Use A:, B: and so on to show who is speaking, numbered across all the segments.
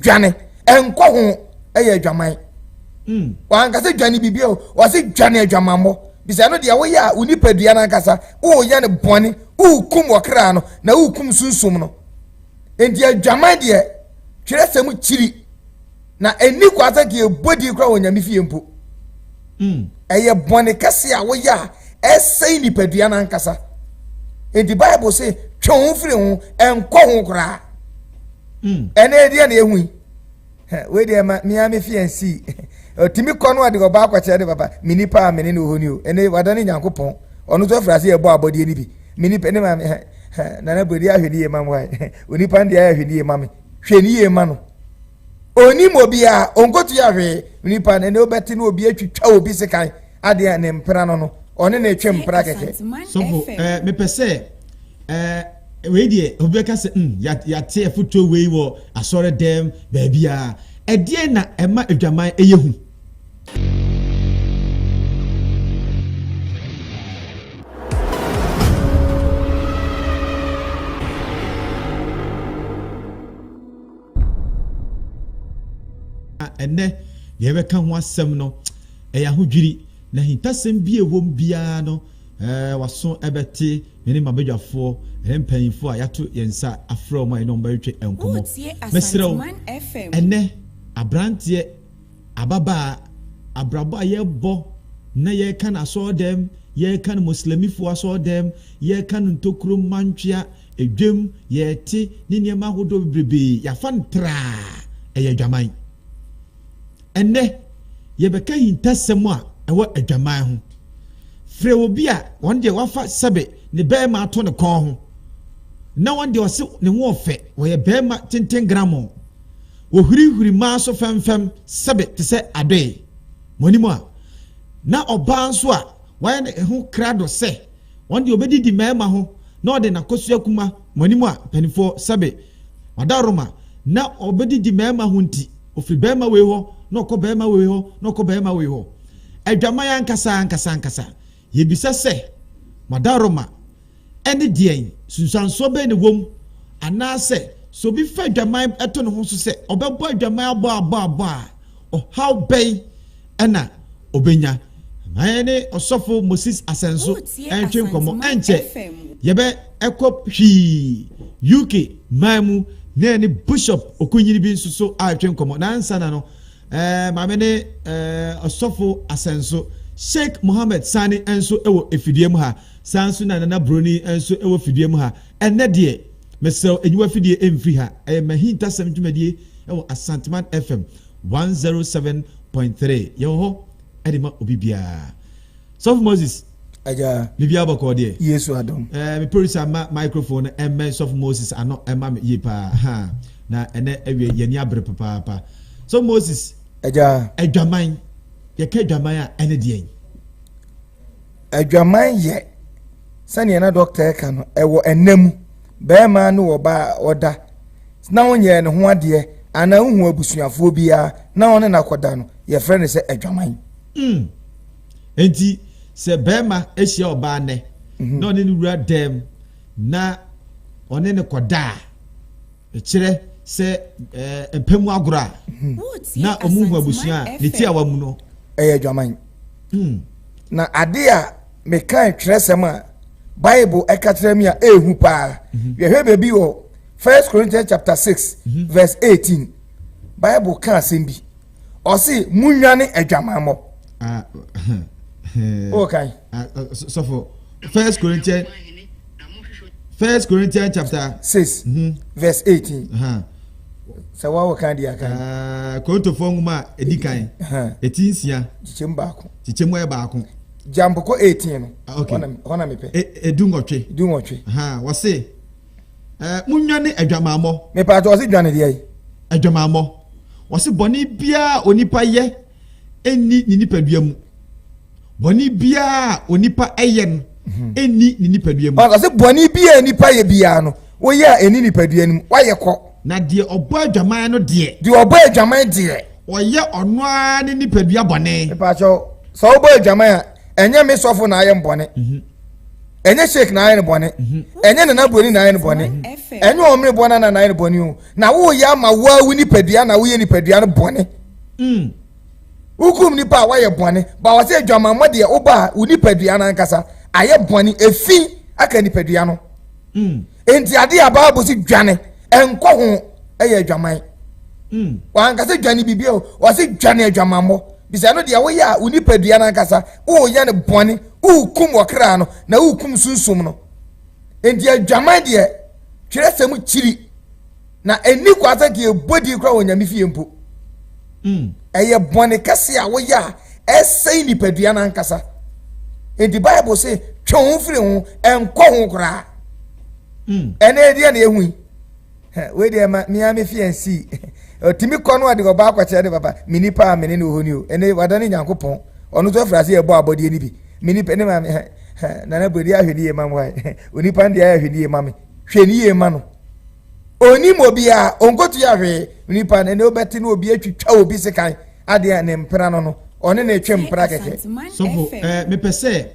A: dwane enko ho eye adwaman wan ka se dwane bibia o se dwane adwamammo bisa no de wo ya unipadua na nkasa wo ya ne bone wo kum okra no na wo kum sunsum no enti adwaman de twere sem chiri na eni kwasa ke body kra wo nyame fie mpo eye bone kase a wo ya esai nipadua na nkasa enti bible say twon firi ho enko ho kra ene de na ehu we de ma mi am fiansi otimi kono ade go ba kwache de papa minipa amene no honi o ene wadane nyankopon ono to frase ebo abode ni bi minipa ne ma na na bodi ahwedi e mam wa onipa ndi ahwedi e mam hweni e ma no oni mobi a onkotu ya hwe onipa ne obeti na obi atwitwa obi sekan ade ne mpra no no one na etwe mpra keke
B: so me pese we die obi ka se ya te foto we wo asore dem baby a edie na ema adwaman eyehu ene yebe kan ho asem no eya hodwiri na hintasem bi ewom bia no waso ebete meni mabedwafo empanyfo a yato yensa afro ma eno mbetwe enkomo mesrew ene abrante ababa abraba yebo na ye kan aso dem ye kan muslimifo aso dem ye kan ntokuru mantwea edwem ye ti ni niema hodo bebrebe ya fantra eye dwaman ene ye beka hintasem a ewo adwaman ho fre obi a won de wafa sebe ne be ma to ne kon ho na won de ose ne ho ofe wo ye be ma 10 gram wo huri ma so femfem sebe te se ade monimo a na oba nso a wa ne ho krado se won de obedi di ma ho na ode na kosu akuma monimo a panifo sebe wadaroma na obedi di ma ho nti ofi be ma we ho na okọ be ma we ho na okọ be ma we ho adwaman ankasa yebisa se madaroma ene dien sunsanso be ne wom anase so bi fa adwaman eto ne ho so se obebo adwaman abo o how bay ena obenya mayene osofo Moses Asenso entwe nkomo enche yebe ekop hwi UK mamu ne ni bishop okunyiri bi nsuso atwe nkomo na ansa na no mamene osofo Asenso Sheikh Mohammed Sani enso ewo efidiem ha sansu na nana broni enso ewo fidiem ha enne de mesel enyiwa fidie emfri ha Mahintasem dwumadie ewo Asantman FM 107.3 yeho edima obibia Sof Moses
A: aja
B: bibia bako de
A: Yesu adom
B: me producer microphone Sof Moses ano ema ye pa ha na ene ewie yeni abre papa so Moses
A: aja
B: adwaman ye ka adwaman a ene de
A: adwaman ye sane na doctor ka no ewo enam be ma no wo ba oda na wonye ne ho ade ana hu abusuafo bia na won na koda no ye frɛ se adwaman
B: enti se be ma ehia oba ne na one ne wura dem na one ne koda e kire se empemu agora na omuhu abusua ne ti awa mu no
A: adwaman na ade a me kan tresem a Bible ekatere mi a ehu pa we hwe be wo 1 Corinthians chapter 6 verse 18 Bible kan sembi o si munwane adwamammo okay
B: so for 1 Corinthians chapter
A: 6 verse 18 so wa kan dia kan
B: Korinto fonguma edikan etinsia chichemu e baako
A: Jamboko 18 no ona mepe
B: edungotwe wase munwane adwamammo
A: me pa to se dwane de
B: adwamammo wase boni bia onipa ye eni ni nipadua mu boni bia onipa eyen eni ni nipadua mu
A: wase boni bia onipa ye bia no wo ya eni nipadua mu waye ko
B: na de obo adwaman no de
A: obo adwaman de
B: oye ono a ni nipadua bone
A: me pa so obo adwaman a enye me sofo na aye mbone enye shake na ayi bone enye na broni na ayi bone enye omre bona na ayi bone o na wo ya ma wa wuni padua na wo ye ni padua no bone ukum nipa wa ye bone ba wa se adwamammo de oba wuni padua na nkasa aye bone efi aka ni padua no enti ade abaabo si dwane enko ho eye adwaman wa nkasa dwane bibie o wa se dwane adwamammo bisa no de wo ya wuni padua na nkasa wo ye ne bone ukum wakra no na ukum sunsum no enti adwaman de twerɛsɛm kyiri na eni kwasa ke bodi kra wonyame fie mpo eye bone kase a wo ya esai ni padua na nkasa enti bible say twon firi ho enko ho kra ene dia na ehu we de ma miami fiansi otimi kono ade go ba kwache de baba minipa amene ne ohoni o ene wadane nyankopon ono to frase ebo abode ni bi minipa ne ma na na bodi ahwedi e ma mo onipa ndi ahwedi e ma me hweni e ma no oni mo bia onkotu ya hwe onipa ne obeti na obi atwitwa obi sekan ade ne mpra no one na etwe mpra keke
B: so me pese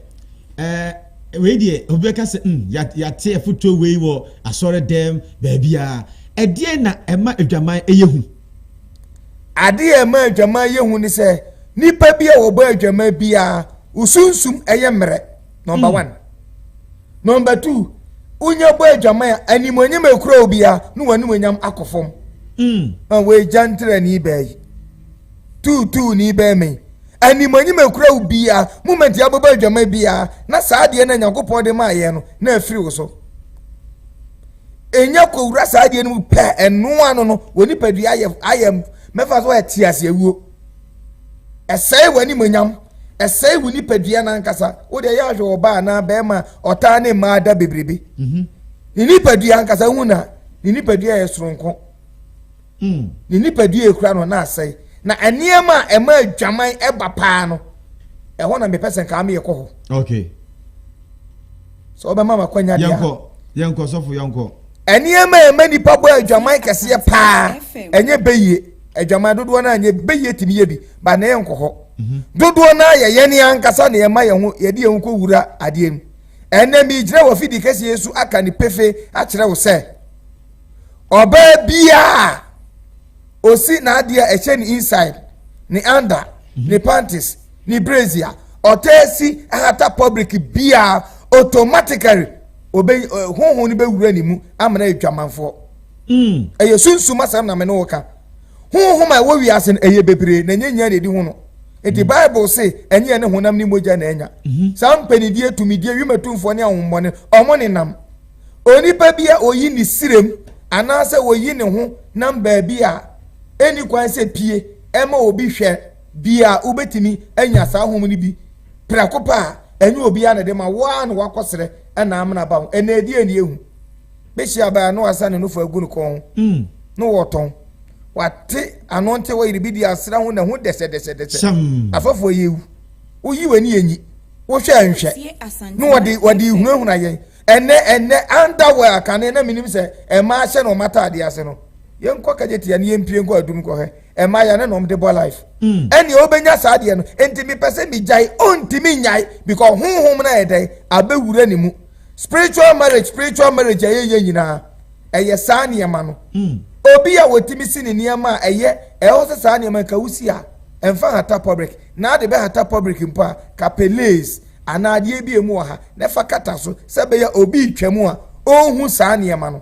B: we die obeka se ya te afuto we wo asore dem baabia edie na ema adwaman eyehu
A: ade ema adwaman yehu ni se nipa bia wo ba adwaman bia usunsum eye mre number 1 number 2 unya bo adwaman animonyam ekura obia no wanimonyam akofom we jantre ni bai tu ni bai me animonyam ekura obia moment ya bo ba adwaman bia na saade na nyankopon de ma ye no na afiri wo so enya ko wura saade no pe eno ano no woni padua ayem mefa so etiase ewuo esai wanimonyam esai woni padua na nkasa wo de ya hwe oba na be ma ota ne ma da bebrebe ni padua nkasa huna ni padua ye soronko ni padua ekura no na asai na eniema ema adwaman eba paa no ho na me person ka me yekọ ho
B: okay
A: so oba mama kwanya dia
B: yanko sofo yanko
A: eniema ema nipa bo adwaman kese paa enye beye adwaman dodo na anye beye timi ye bi ba na yenko ho dodo na ye ne ankasa na ema ye ho ye de yenko wura ade mu ene mi gire wo fidi kese Yesu aka ni pefe a kire wo se oba bia osi na ade a eche ni inside ni under ni panties ni brazier otesi ahata public bia automatically obey honhon ni be wura ni mu amana adwamanfo eye sunsuma sam na me no woka honhom a wo wi ase eye bebre na nyanya ne di ho no the Bible say enye ne honam ni moja na enya sam penidie tumidie wimatumfo ne ahommone omone nam onipa bia oyi ni sirem anase oyi ne ho nam ba bia eni kwan se pie ema obi hwe bia ubetimi enya sa ahom ni bi prakopa enye obi ana de ma wa na wakosere na amna ba ena edi eni ehu behia ba no asa ne no fa agu no kon no woton wate anonte wa iribi di asra ho na ho dese afafo yewu oyi wani enyi wo hwe anhwe no wadi hunahuna yen ene underwear kan na minim se ema hye no mata ade ase no yenko kageti ya ne yempie nko adum ko he ema ya ne no mde bo life eni obenya saade no enti mi pese mi jai ontimi nyai because honhom na edai abewura ni mu spiritual marriage ayeye nyina eye saane ma no obi ya wotimi sini niama eye ehose saane ma ka wusi a emfa hata public na de be hata public mpa kapeles anade bi emu ha na fa kata so sebe ya obi twemu a ohun saane ma no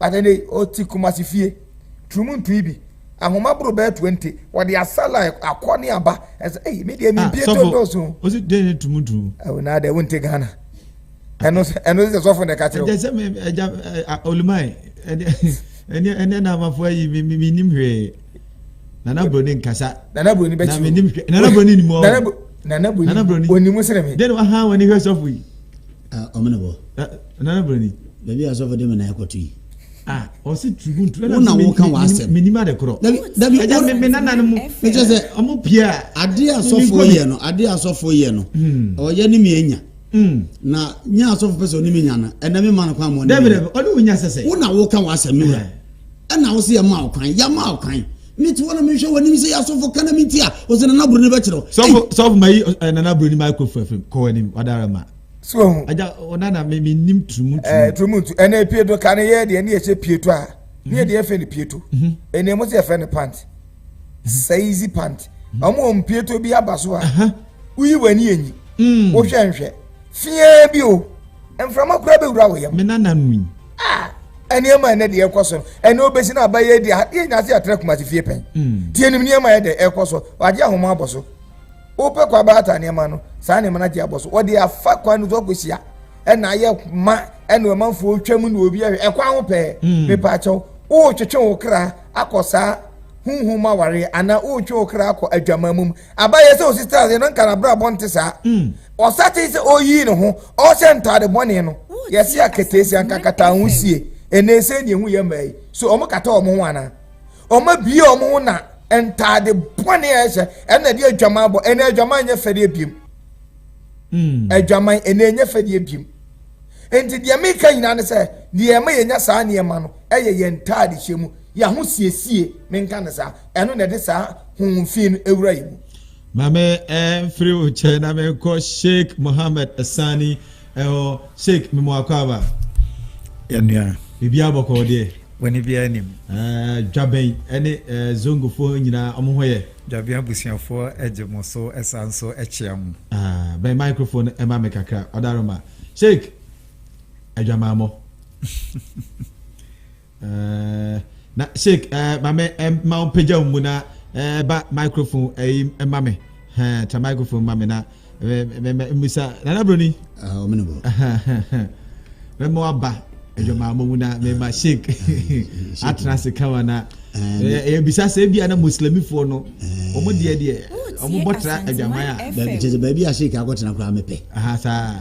A: badene oti kumasi fie trumuntu ibi ahoma bro be 20 wode asala akoni aba eh me de mi bie to dozo
B: ozi de trumuntu
A: na de wonte Ghana eno se sofo ne ka tiro
B: je me olumai ene na mafo yi mi nim hwe nana broni nkasa
A: nana broni be chi
B: na mi nim hwe nana broni ni mo
A: nana broni oni mu sere me
B: den wa ha woni hwe sofo yi
C: omene bo
B: nana broni
C: baby asofo de me na yakotu yi
B: o si tribuntu
C: na wo kan wa asem
B: minima de kro
C: dabi
B: eja me nana mu
C: me se
B: omo pia
C: ade asofo ye no o ye ni me enya na nya asofo pese ni me nya na ena me man kwa mo ne
B: dabi o ni nya sese
C: wo na wo kan wa asem me ena wo se ya ma okwan ya ma okwan me ti wona me hwe wani se asofo kana me ti a o se na buru ne be kire
B: so mai nana buru ni mai ko fafem ko wani wadara ma
A: so
B: aja onana me nim trumu
A: trumu ene pieto kan ye de ne ye pieto a ne de ye fe ne pieto ene mo se fe ne pant size pant amo pieto bi abaso a uyi wani enyi wo hwenhwe fie bi o emframa kura be wura wo yam
B: me nana nwi
A: ene ma ne de ekoso ene obesi na abaye de ye nya se atre kuma se fie pen tie nim ne ma ye de ekoso waje ahoma aboso ope kwa bata ne ma no sa ne ma na je aboso wo de afa kwa no to kosia ena ye ma ene ma mfo twam na obi ekwa ho pe me pa chaw o twetwe wo kra akosa hunhuma ware ana o twe wo kra akọ adwamamum abaye se o sisters no nkana bra bonte sa o sate se o yi no ho o se ntade bone no yesi aketesi ankakata ho sie ene se ne hu ye mai so o mo kata o mo ho ana o ma bie o mo ho na ntade bone ese ena de adwama bo ene adwama nya fere biem adwama ene nya fere biem enti de meka nyina ne se de ma ye nya saa ne ma no eye ye ntade hyemu ya ho siesie menka ne sa eno ne de sa hunfin ewura yi
B: mame free o che na me ko Sheikh Mohammed Asani Sheikh Memo Akwaba
D: yanua
B: bibia boko de
D: wani bia nim
B: dwaben ene zongofo nyina omo hoye
D: dwaben abusiafo ejemoso esanso echiam
B: by microphone e ma me kakra odaroma Sheikh adwamamo na Sheikh mame ma opeja mu na ba microphone mame ta microphone mame na misa na broni
C: Omene bo
B: memo aba adwamamo mu na me ma Sheikh atrase kawana bisa se bia na muslimifo no omo de omo botra adwamaya
C: ba je ba bia Sheikh akotena kra mepe
B: sa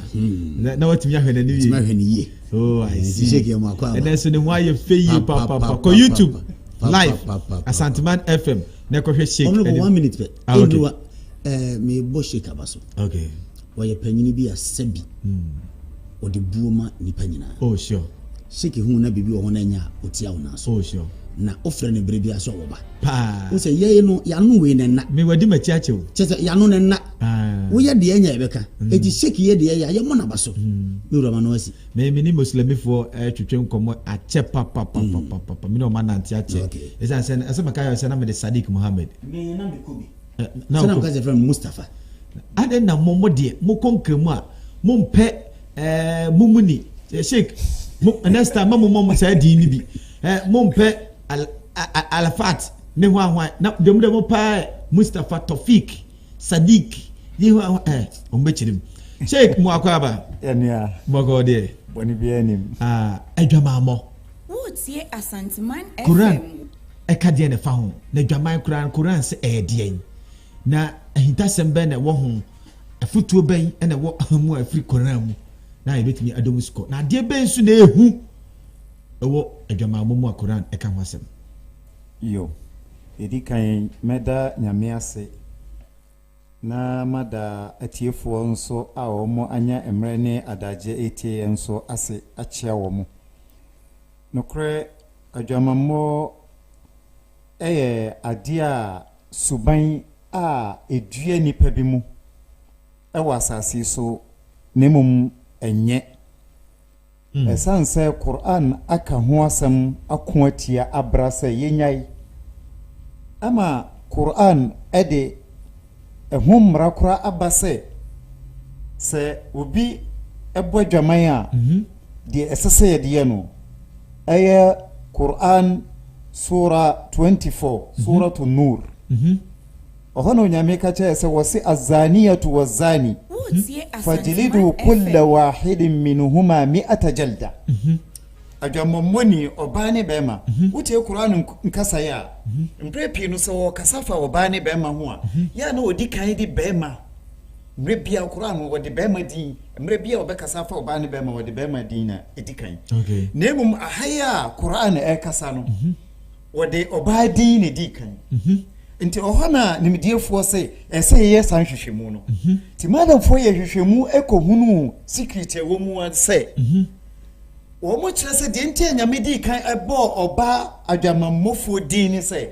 B: na watimi ahwena ni
C: timi ahwena yi
B: oh I see
C: Sheikh Memo Akwaba
B: and then so the why you feyi papa ko YouTube live Asanteman FM na ko hwe Sheikh
C: only 1 minute pe
B: okay.
C: Me bo Sheikh abaso
B: okay
C: wo ye panyini bi asabi wo de buoma ni panyina
B: oh sure
C: Sheikh hu na bibi wo ho na nya otia wo na so
B: oh sure
C: na ofre ne bere bi aso wo ba
B: pa
C: wo se ye no ya no we ne na
B: me wadi machi achew
C: chese ya no ne na wo ye de nya ebeka eti Sheikh ye de ya ye mo na baso me wura ma no asi
B: me ni muslimifo twetwe nkomo ache papa me no mananti ache esa sen esa makaya esa na me de Sadiq Muhammad
C: me na me kobi
B: na
C: ko ka friend Mustafa
B: ade na momo de mo konkremu a mo mpe mumuni Sheikh next time mo say di ni bi mo mpe alafat ne ho ahwa na de mo pa Mustafa Tofik Sadiq ni ho o mbechirim Sheikh Mo Akwaba
D: yanua
B: mogo de
D: wani bia nim
B: adwamamo
E: wo tie Asanteman FM
B: Quran eka de ne fa ho na dwaman Quran se de na Mahintasem be na wo ho afutuo ben na wo ahamu afri Quran mu na yebetimi adomu sko na de ben su na ehu ewo adwamamo mu Quran eka ho asem
D: yo edi kan meda nyame ase na mada atiefo nso a omo anya emre ne adaje etie nso ase achia wo mo nokre adwamamo ade a suban a edue nipa bi mu ewa asase so nemum enye esanse Quran aka ho asem akoatia abrasa yenyai ama Quran ede ehum rakura abase se obi ebo dwaman a de esese de no aya Quran Surah 24 Surah An-Nur ohano nyame ka che se wasi azaniyatu wazani fajlidu kull wahidin minhuma 100 jalda ajamomoni obane bema utie Quran nkasa ya mprepi no se wo kasafa obane bema ho a ya na odi kan di bema mrebia Quran wo de bema din mrebia obekasafa obane bema wo de bema din na edi kan
B: okay
D: nemum ahaya Quran kasa no wo de obadi ne di kan nti ohana nimdiefo se ese ye san hwehwemu no ti madam fo ye hwehwemu ekohunu secret ewo mu ase wo mo kire se de ntia nyame di kan ebo oba adwamammofo din ni se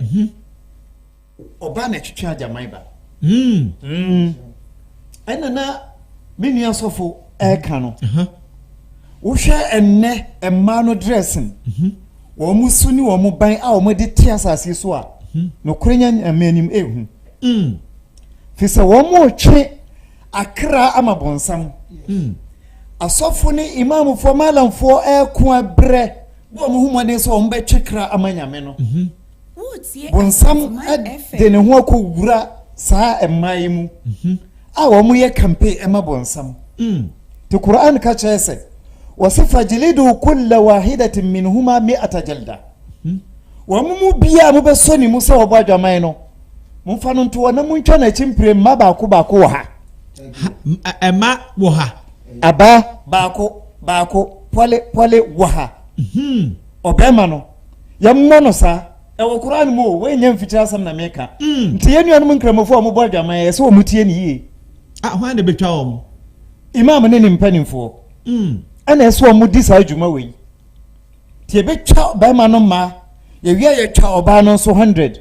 D: oba na twetwe adwaman ba ena na menu asofo ekano wo hwe enne emma no dressing wo musuni wo mu ban a wo mede tia asase so a no korenya amanim ehu fisa wo mu twe akra amabonsam asofo ne imam fo malamfo eko abre bo mu humane so wo mbetwe kra amanyame no bonsam de ne ho akowura saa emai mu a wo mu ye campaign ema bonsam to Quran ka chese wasifa jilidu kull wahidatin minhuma 100 jalda wa mu biya mu besoni mu se wo ba dwaman no mu fa no nto wona mu ntwa na chimpire ma ba ko wo ha
B: ema wo ha
D: aba ba ko pole wo ha obema no yammo no sa e wo Quran mu we nyam fitira sam na meka nti yenu mu nkramofo mu ba dwaman ye se wo mutie ni yi
B: hwan de betwa wo
D: imam ne nimpanimfo ana eso mu di sa adwuma we tie betwa ba ma no ma ye wi ye twa oba no so 100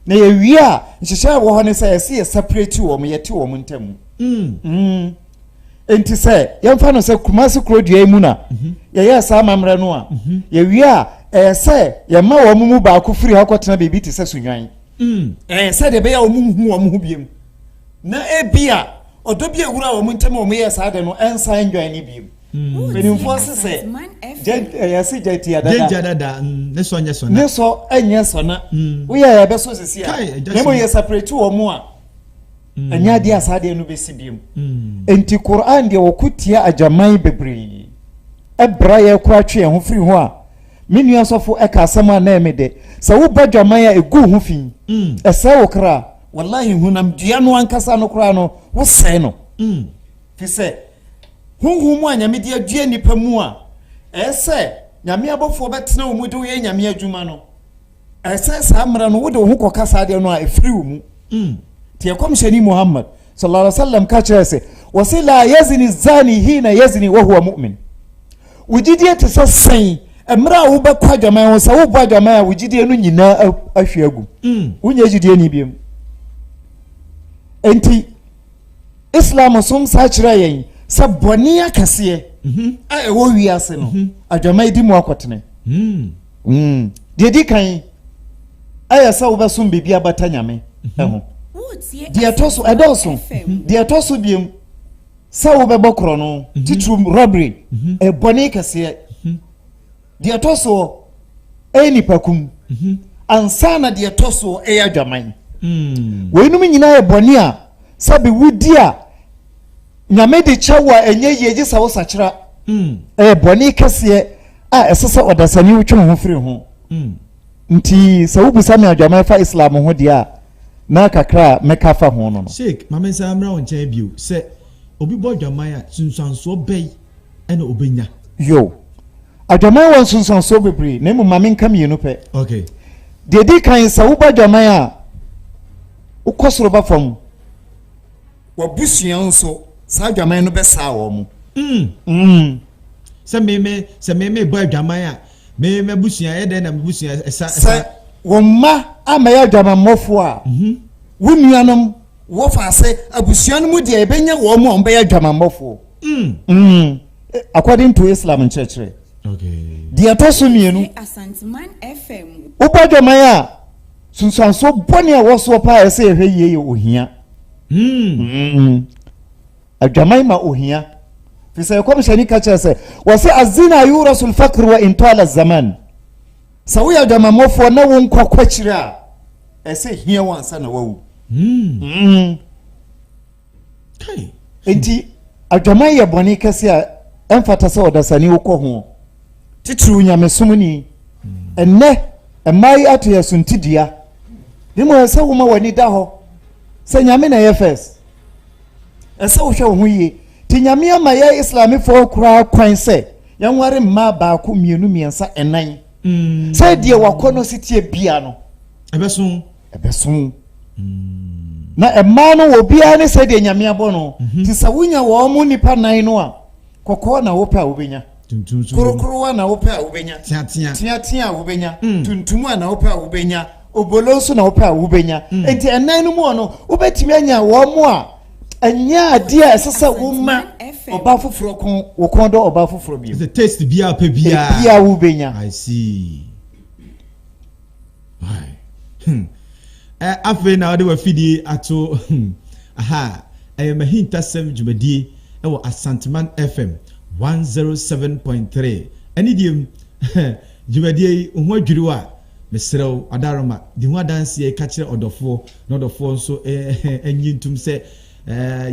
D: na ye wi a nhihye wo ho ne say ye separate wo mu ye te wo mu ntam enti say ye mfa no say kumasi krodua mu na ye ye sa mamre no a ye wi a say ye ma wo mu ba ko firi ha kwotena bebi te say sunwan say de be ya wo mu hu wo mu hu biem na ebia odobi ewura wo mu ntam wo mu ye sa de no ensa enjoy ni biem benim force say ya si jeti adada
B: ne so nye so
D: na ne so enye so na wo ya be so sisi a ne mo ye separate wo mu a anya dia asade no be sibiem enti Quran de wokutia ajaman bebre ebra ye kwa twe ho firi ho a menu asofo eka asema na emede sa wo ba dwaman ya egu ho fi ese wo kra wallahi hunam dua no ankasa no kra no wo se no fi se hunhum a nyame de adua nipa mu a ese nyame abofo betena wo mu de wo ye nyame adwuma no ese sa amra no wo de wo ho kokasa de no a efiri wo mu ti yakomsheni Muhammad sallallahu alaihi wasallam ka chese wasila yazni zani hina yazni wa huwa mu'min wujidie te sasan emra wo be kwa dwaman wo sa wo bwa dwaman a wujidie no nyina ahweagu wunye jidie ni biem enti Islam som sa kira yen saboni akase a ewo wiase no adwaman di mu akotene de di kan aya sa wo be som bibia batanyame eho dia toso edoso dia toso biem sa wo be bokro no titrum robbery e boni kase dia toso eni pakum ansana dia toso e adwaman we num nyina e boni a sabe wudi a nyame de chawa enye yeji sa wo sakira e boni kase a esesa odasani wutwe ho firi ho nti sa wo busa me adwaman fa Islam ho dia na kakra mekafa ho no
B: sheik mamensa amra on chen bio se obi bo dwaman a sunsanso bei ena obenya
D: yo adwaman won sunsanso bebre na mu mamenka mienu pe
B: okay
D: de di kan sa wo ba dwaman a ukosoro ba fam wo busuan so sa dwaman no be sa wo mu
B: se meme bo dwaman a me busuan e de na busuan esa
D: woma amaya dwaman mofo a wunuanom wo fa se abusuan mu de ebenya wo mu omba ya dwaman mofo according to Islam church
B: okay
D: dia toso mienu
E: Asanteman FM
D: uba dwaman a sunsanso boni a wo so pa ese ehwe yeye ohia adwaman ma ohia fi se komshani ka chese wasi azina yurasul faqr wa intala zaman sawuya dwaman mofo na won kwakwachira ese hia wansa na wawu
B: kai
D: enti adwaman ye boni kase a emfata se odasani wokɔ ho titru nyamesumni enne emai ato yasuntidia dimo ese woma wani da ho se nyame na ye first ese wo hwe ho yi ti nyame ama ye islamifo kura kwan se yanware mma ba ko mienu miensa enan se die wakono sitie bia no ebesun na emma no obia ne se de nyame abo no ti sawunya wo mu nipa nan no a kokko na wo pa obenya kurukuru na wo pa obenya tia obenya tuntumu na wo pa obenya obolonso na wo pa obenya enti enan no mu no obetimi anya wo mu a anya dia sasa woma oba foforo kon wo kon do oba foforo bi
B: the taste bia pe
D: bia wo benya.
B: I see. Why? Afe na ode wa fidi ato aha Mahintasem djumadi e wo Asanteman FM 107.3 eni diem djumadi ho adwuru a mesrew adaroma di ho adanse e ka kire odofo na odofo nso enyintum se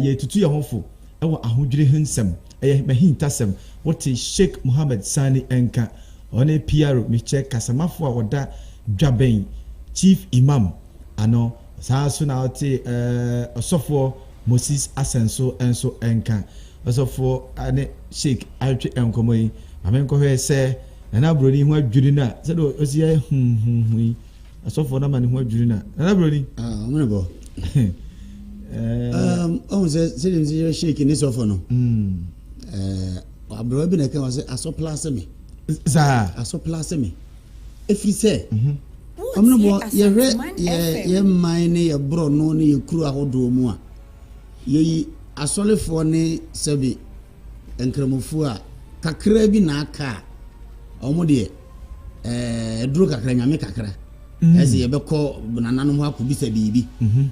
B: ye tutu ye hofo e wo ahodwire hensem Mahintasem what Sheikh Muhammad Sani enka one PR me check kasamafo a woda dwaben chief imam ano saa so na oti osofo Moses Asenso enso enka osofo ane Sheikh Altwe enkomoyi amenko hwe se na broni ho adwiri na se do osie osofo na mane ho adwiri na broni
C: omene bo on se Sheikh ni sofo no abro bi na kan wase asoplace me
B: za
C: asoplace me efri se omene bo ye mine ye bro no ne ye kru ahodo mu a ye asolefo ne sebi enkramofu a kakra bi na aka omode eduro kakra nyame kakra ese ye beko nananom ho akobisa bibi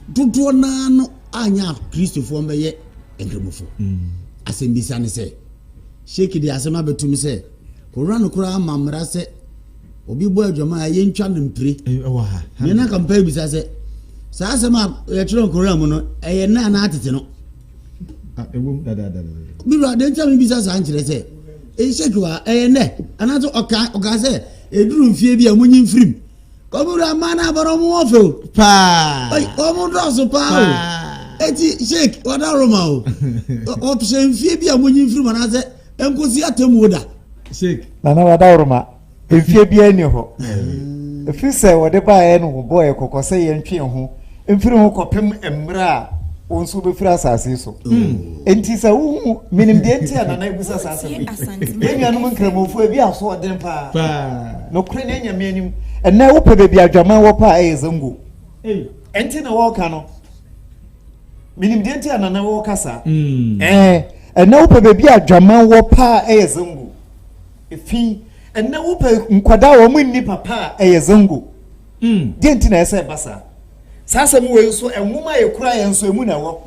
C: dodo na no anya kristofo mbeye enkramofu asembisa ne se Sheikh di asema betumi se Quran kura mamra se obi bo adwama ye ntwa no mpire
B: wa ha
C: me na kampa bisa se sa asema ye tro Quran mu no eye na na atete no
B: ewum da
C: bi ra den tami bisa sa nkire se Sheikh wa eye ne anato oka se eduru mfie bi amunyi mfirim komura mana baro mu ofo
B: pa
C: ai omo doso pa eti Sheikh wada roma o option mfie bi amunyi mfirim na se enkosi atemu oda
B: Sheikh
D: nana wada uruma efie bia ni ho efise wode ba ye no boy kokose ye ntwe ho emfiri ho kopem emra onso be fira asase so enti sa wu minim de enti ana na ibusa asase bi enya no nkramofu bi aso odem pa no kure na enya menim ena wo pe be adwaman wo pa e zango enti na wo ka no minim de enti ana na wo kasa ena wo pe be adwaman wo pa e zango efi ena wo pe nkwada wo munni papa e zango de enti na ese basa sasa mu we so enwuma ye kura ye nso emu na wo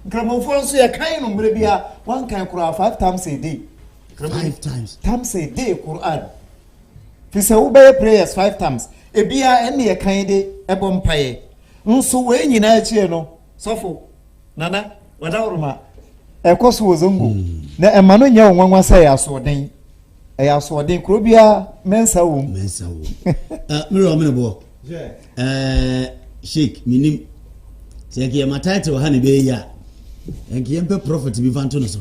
D: nkramofo nso ye kan no mbre bia one kan kura 5 times a day
C: 5
D: times a day Quran fi se wo be prayers 5 times e bia ene ye kan de ebo mpaye nso we nyina achie no sofo nana wada uruma e koso wo zongo na emano nya wonwanwa sai ya so den e ya so den kuro bia mensa wo
C: miro omene bo Sheikh minim seke ma title ha ne be ya enke yempe prophet bi vanto no so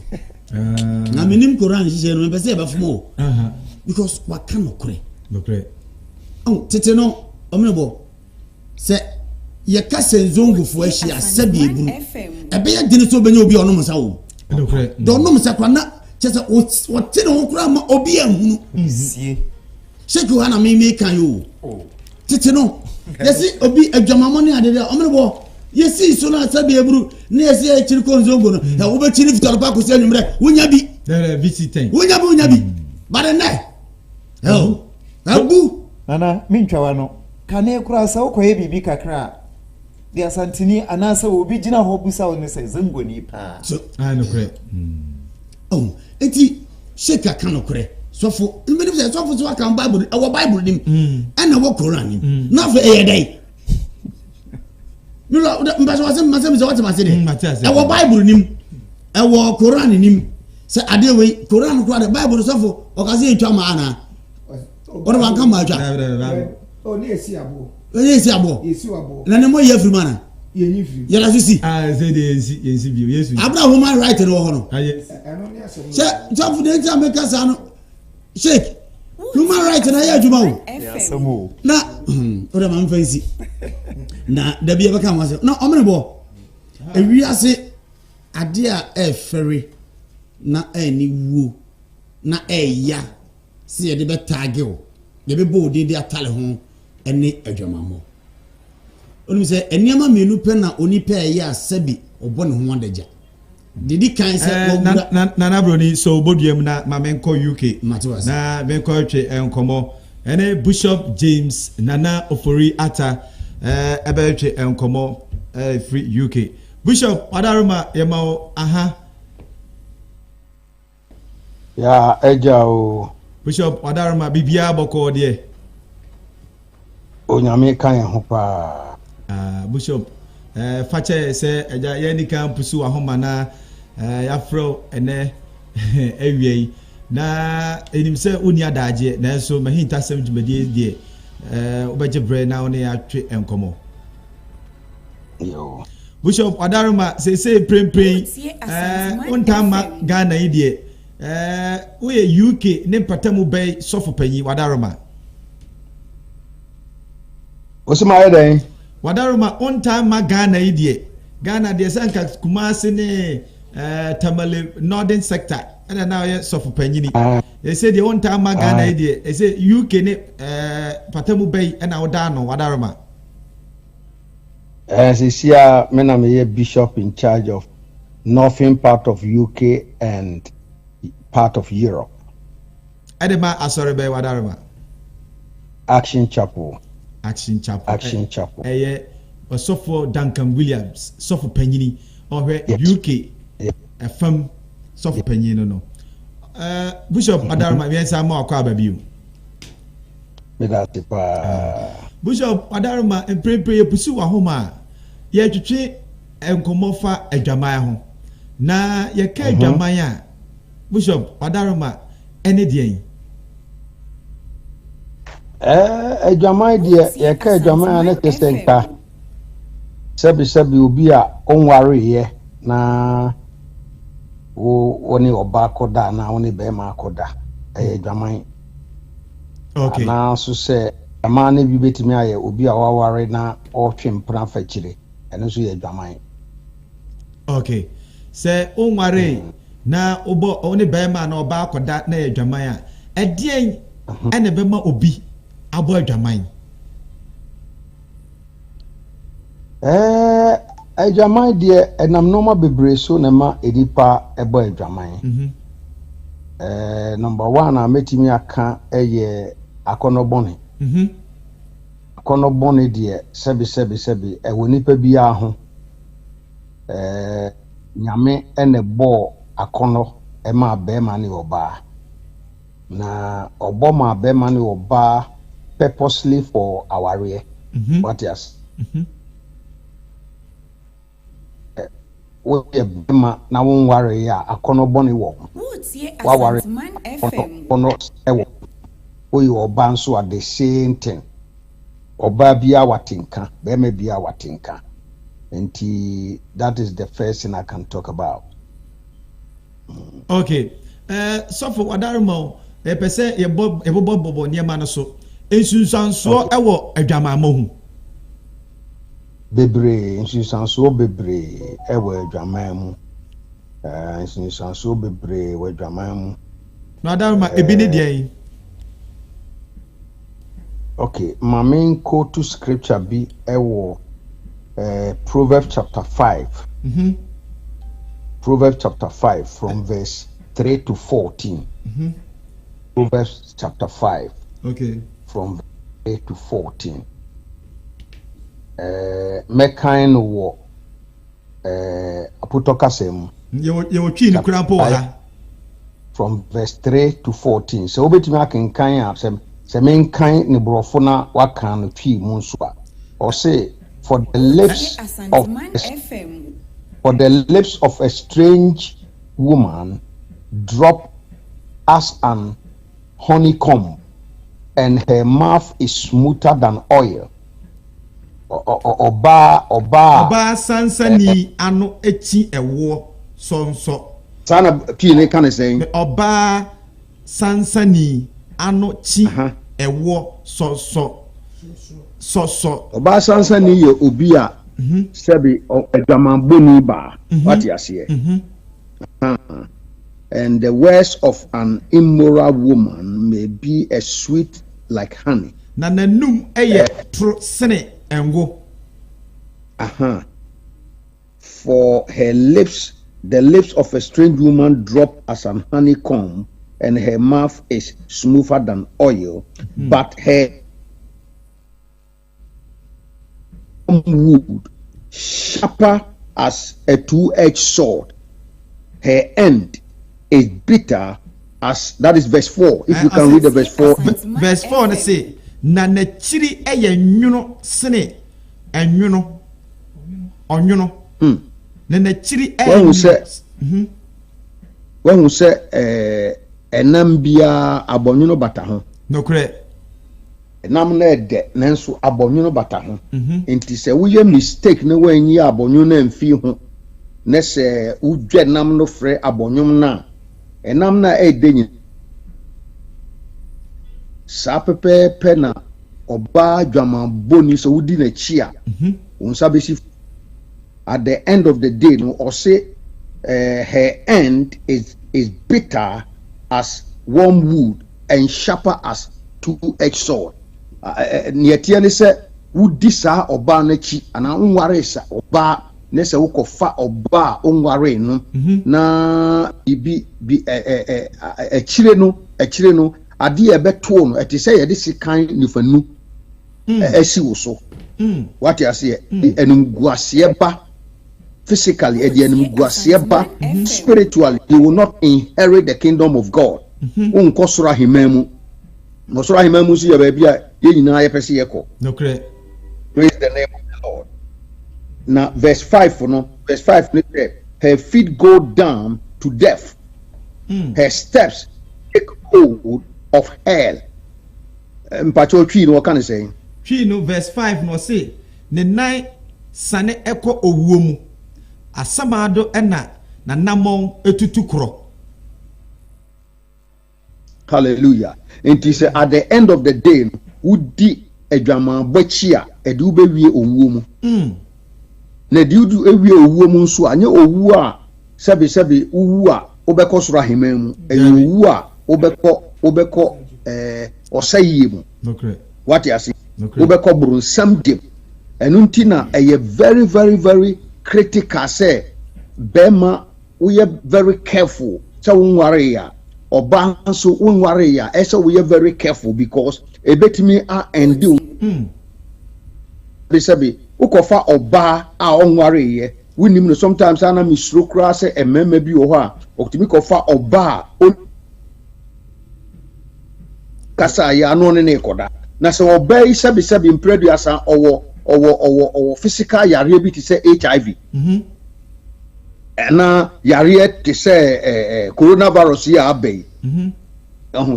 C: na minim Quran hye no be se be fomo because waka no kure tete no omene bo se ye ka senzongu fo ahyi asabi ebu ebe ya dine so benya obi ono msa wo do no msa kwa na chesa wote no kura ma obi ahunu
D: sie
C: Sheikh Yohana me kan yo tete no yesi obi adwamamo ne ade omene bo yesi so na asabi eburu ne yesi e chiri konzongo no e wo be chiri fitaro pa ko se nwumre wonya bi
B: there visiting
C: wonya bi bare ne abu
D: nana mintwa no kane kura sa ukoye bibi kakra dia santini anasa obi gina ho busa woni se zango ni pa
C: so
B: no kure
C: enti Sheikh kan no kure sofo mbe bi sofo so kan Bible our Bible dim ana wo Quran nim na fa e yedai milo mba so masem so what masem our Bible nim our Quran nim se ade we Quran ko ade Bible sofo o ka se ntwa ma ana o ba kan ma twa
A: o ni esi abo
C: esi wabo na ne mo ye free mana
A: ye ni free
C: ya la sisi
B: say the yensi bi yesu
C: abra human right no ho no
B: yes
A: eno ni asem
C: se sofo de ntia meka sa no Sheikh human right na ya juma wo
D: asemo
C: na o da man fancy na da bia beka ma se na omene bo ewi ase ade a e fere na eni wuo na eya se ye de be tag wo ye be bo de atale ho ene adwamamo onu se eniama menu pe na oni pe eya asabi obo ne ho adagya Didi kan say
B: na broni so boduam na mamenko UK
C: Matiwas.
B: na benko twe enkomo ene Bishop James Nana Ofori Ata ebe twe enkomo free UK Bishop wadaruma yemao aha
F: ya eja o
B: Bishop wadaruma bibia boko de
F: onyame kan ho pa
B: Bishop fache se eja yeni kan pusu ahoma na yafro ene ewie na enim se oni adaje na so Mahintasem djumadi de obeje bre na oni atwe enkomo
F: yo
B: Bishop wadaruma se prempren ontama Ghana idie we UK ne patamu bay sofo panyi wadaruma
F: osima yeden
B: wadaruma ontama Ghana idie Ghana de sanka Kumasi ne Tamale northern sector and now yes sofo panyini they say the ontama Ghana idie they say UK ne patamu bay and awdano wadaruma
F: Sisia mena me bishop in charge of northern part of UK and part of Europe.
B: Edema asorebe wadaruma.
F: Action Chapel.
B: Action Chapel.
F: Action Chapel.
B: Osofo Duncan Williams, sofo panyini ohwe UK. FM sofo panyini no. Bishop wadaruma yensa ma akwa babiu.
F: Me that pa.
B: Bishop wadaruma emprepre yepusu wa homa ye twetwe enkomofa adwaman ho na ye ka adwaman a Bishop wadaruma ene de
F: adwaman de ye ka adwaman na tesenka sebi obi a onware ye na woni oba koda na woni be ma koda adwaman
B: okay
F: na so se amane bi betimi aye obi a waware na otwempra fachire eno so ye dwaman
B: okay se onware na obo oni be ma na oba akoda na ye dwaman a edien ene be ma obi abo dwaman
F: dwaman de enam noma bebre so na ma edipa ebo dwaman number 1 a metimi aka eye akonobone akono bone de sebi woni pa bia ho nyame ene bo akono ma be ma ne oba na obo ma be ma ne oba purposely for our what yes we be ma na won ware ya akono bone wo wa ware ono ewo we oba nso at the same thing oba bia watinka be me bia watinka enti that is the first thing I can talk about.
B: Okay so for wadarmo pese ye bobo niema no so ensunsanso ewo adwamamo hu
F: bebre ensunsanso bebre ewo adwamamo ensunsanso bebre ewo adwamamo
B: no wadarma ebi ne de
F: okay my main go to scripture be ewo Proverbs chapter 5 Proverbs chapter 5 from verse 3 to 14 Proverbs chapter 5
B: okay
F: from verse 3 to 14 mekan wo apotokasem
B: ye twi ni krampo ha
F: from verse 3 to 14 so obetimi akenkan a se menkan ne brofo na waka no twi mu nso a or say for the lips of a strange woman drop as an honeycomb and her mouth is smoother than oil. Oba
B: sansani ano echi ewo sonso
F: sana pie kan say
B: oba sansani ano chi ewo so
F: oba sansani ye obi a sebi edwaman boni ba what you say and the words of an immoral woman may be as sweet like honey
B: na nanum eye tro sene engo
F: for her lips The lips of a strange woman drop as an honeycomb, and her mouth is smoother than oil, but her wood sharper as a two-edged sword. Her end is bitter as, that is verse 4. If you can read the verse 4.
B: Verse 4 na say na na chiri eye nwuno sene enwuno onwuno na na chiri
F: when we say enam bia abonwuno bata ho
B: no kre
F: enam na ede nanso abonwuno bata ho enti se wo ye mistake na wanyi abonwuno amfi ho na se udwe nam no frɛ abonwum na enam na ede nyi sa pepepe na oba dwama boni so wudi na chia unsa besi at the end of the day no or say her end is bitter as warm wood and sharper as two-edged sword. Nietie ne se wudi sa oba na chi ana unware sa oba ne se wokofa oba unware no na bi echire no ade ebeto no eti say yede sikan nifanu esi wo so what you say enumguase ba physically enumguase ba spiritually you will not inherit the kingdom of God unkosora himamu nosora himamu si ya ba bia ye nyina ye pese ye ko
B: no kre
F: praise the name of the Lord. Now verse 5 her feet go down to death, her steps take hold of hell. Mpacho twi no kan say
B: twi no verse 5 no say ne nine sane eko owuo mu asamado ena na namon etutu kro.
F: Hallelujah. And he said at the end of the day wudi adwama bachia edu be wie owuo mu na diudu ewie owuo mu nso anye owu a sebi uwu a obekosoro ahemam owu a obekọ osayiye mu what you see obekọ brunsam dem enunti na eye very very very critical say bema we are very careful so unware ya oba nso unware ya eso we are very careful because ebetimi a endure besabi ukofa oba a onware ye winim no sometimes ana misro kra say emema bi wo ho a okutimi kofa oba kasa ya no ne koda na se oba yi sabi impreduasa owo physical yare bi ti say HIV na yare ti say coronavirus ya abai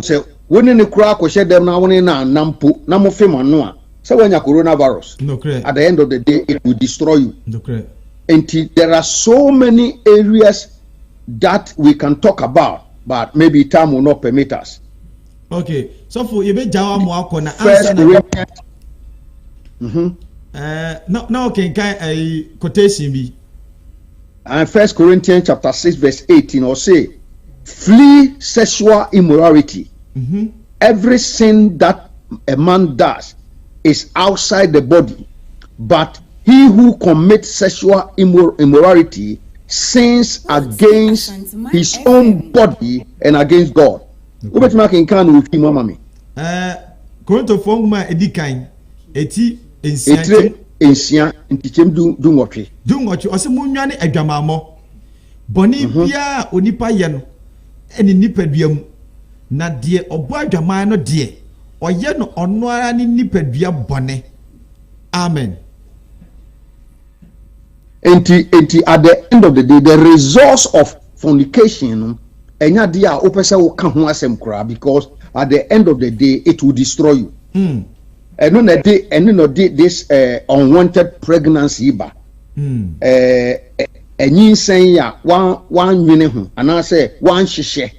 F: say woni ne kura ko dem na woni na nampo na mo fema no a say wanya coronavirus at the end of the day it will destroy you and there are so many areas that we can talk about but maybe time will not permit us.
B: Okay, so for you be jawa mo akona
F: answer
B: no okay a quotation be
F: and 1 Corinthians chapter 6 verse 18 or say flee sexual immorality. Every sin that a man does is outside the body, but he who commits sexual immorality sins against his own body and against God. Ubet making can with him, mommy.
B: Korinto fongma edikan eti
F: ensia ntichem du ngotwe.
B: Du ngotwe ose munwane adwamamo. Boni bia onipa ye no eni nipadua na de obo adwaman no de oye no ono ara ni nipadua bone. Amen.
F: Enti at the end of the day the results of fornication enya dia opese wo ka ho asem kra because at the end of the day it will destroy you. Eno na dey this unwanted pregnancy ba. Enyin sen ya wan nwene ho ana say wan hihye.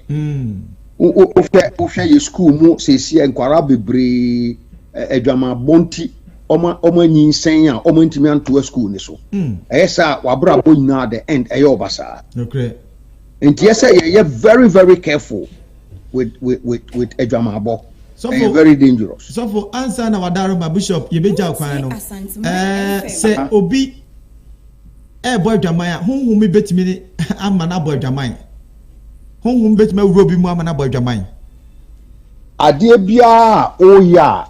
F: Ofia ye school mu sesi enkwara bebre adwama bonti oma nyin sen ya oma ntimi anto school ni so. Esa wabra bo nyina at the end eyo obasa.
B: Okay.
F: And yes, you're very, very careful with Ejamabo. So you're very dangerous.
B: So for answer na wadaro ma bishop yebeja kwan no. Say obi boy dwaman honhom mi betimi ama na boy dwaman honhom betimi wuro bi mu ama na boy dwaman
F: adeɛ bia o ya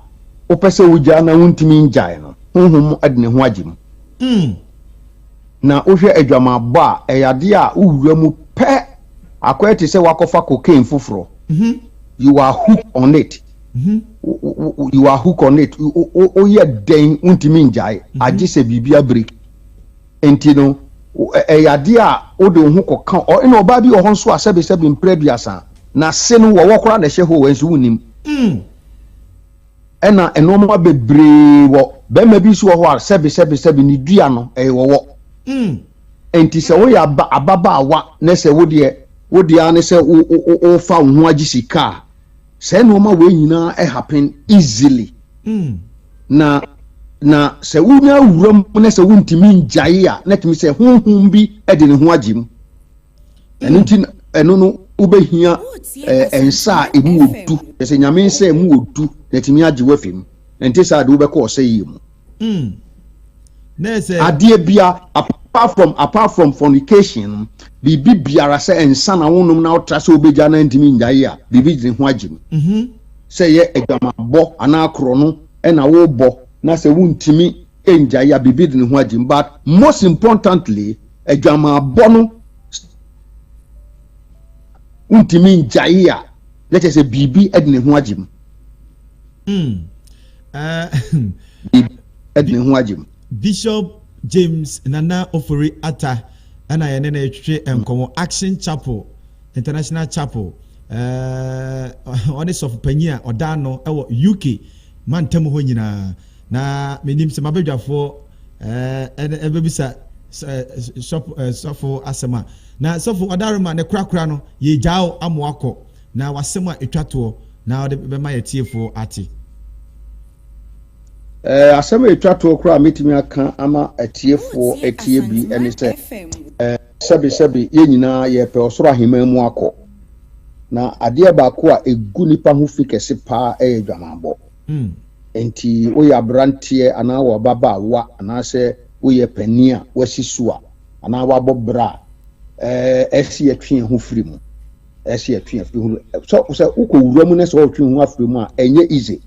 F: o pese wo gya na wontimi ngyae no honhom ade ne ho agim na o hwɛ adwama ba ɛyade a uwura mu pɛ akwete sɛ wakofa cocaine foforo you are hooked on it you are hooked on it o ye den wontimi ngyae agye sɛ bibia break enti no ɛyade a o de ho koka o ina oba bi o ho nso asɛbesɛbe mpraduasa na se no wo kora na hye ho wansu wonim ɛna enoma bebree wo be ma bi so ho a sɛbesɛbe ni dua no wo enti sɛ wo ya ababa awa na sɛ wo de ane sɛ o fa wo ho agye sika sɛ enoma we nyina happen easily na sɛ wo nya wuram na sɛ wontimi ngyae a na timi sɛ honhom bi de ne ho agye mu ɛno no ubehia ensa emu odu ese nyame nsa emu odu na timi agye wafem enti sa de ubekọ ọsẹ yemu adie bia apart from fornication bibi biara se ensa na wonum na otra se obeja na ntimi nyaye a bibi de ho agye mu se ye adwamabọ ana akro no na wo bọ na se wontimi enjaye a bibi de ho agye mu but most importantly adwamabọ no untimi njaye a let us say bibi edne ho agim edne ho agim
B: Bishop James Nana Ofori Ata ana yene na etwe enkomo Action Chapel International Chapel on is of panya odano ewo UK mantam ho nyina na menim se mabedwafo ebebisa sofo asema na sofo odaruma ne krakra no ye jao amoako na wasema etwato na ode bema yetiefo ati
F: asema etwato kra metimi aka ama etiefo etie bi ene se sebi ye nyina ye pe osoro ahema mu akọ na ade ba ko a egu nipa ho fikese pa dwamabọ enti o ya brantie ana wo baba wa ana se wo ye pania wasisu a ana wa bobra esi atwe ho firi mu esi atwe afiri ho so uko wura mu na so atwe ho afiri mu a enye easy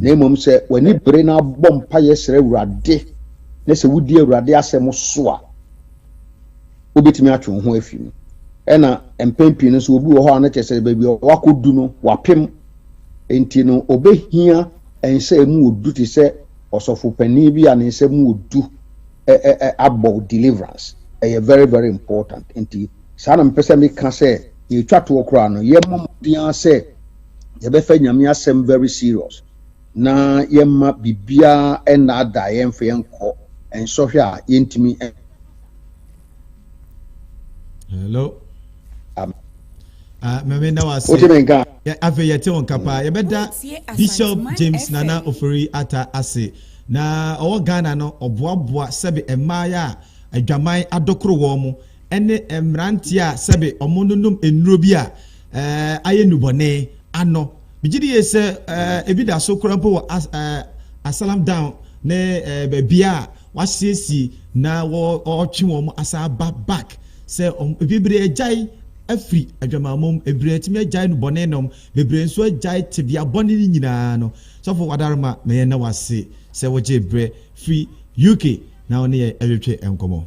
F: na emom se wani bere na bom pa ye sere urade na se wudi urade asem so a obetimi atwe ho afiri mu ena empempi no so obi wo ho na chese ba bi wakodu no wapem enti no obehia ense mu odu ti se osofo pani bi an ense mu odu about deliverance very very important enti sana mpese me ka se ye twato okra no ye momdia se ye be fa nyame asem very serious na ye ma bibia na da ye mfe enko enso hwe a ye ntimi
B: hello meme na wase afa yete on kapa ye beda Bishop James Nana Ofori Ata ase na owo Ghana no oboaboa sebe emaya adwaman adokro wo mu ene emranti a sebe omonunum enuro bi a aye nubone ano bigidi yese ebida so krampo asalam down ne bebia wasiesi na wo otwe wo mu asa back se ebibre ejai afri adwamamom ebre atimi ejai nubone nom bebre nso ejai tebia bone ni nyina no so for wadarma me na wase se woje bre free UK na oni ewetwe enkomo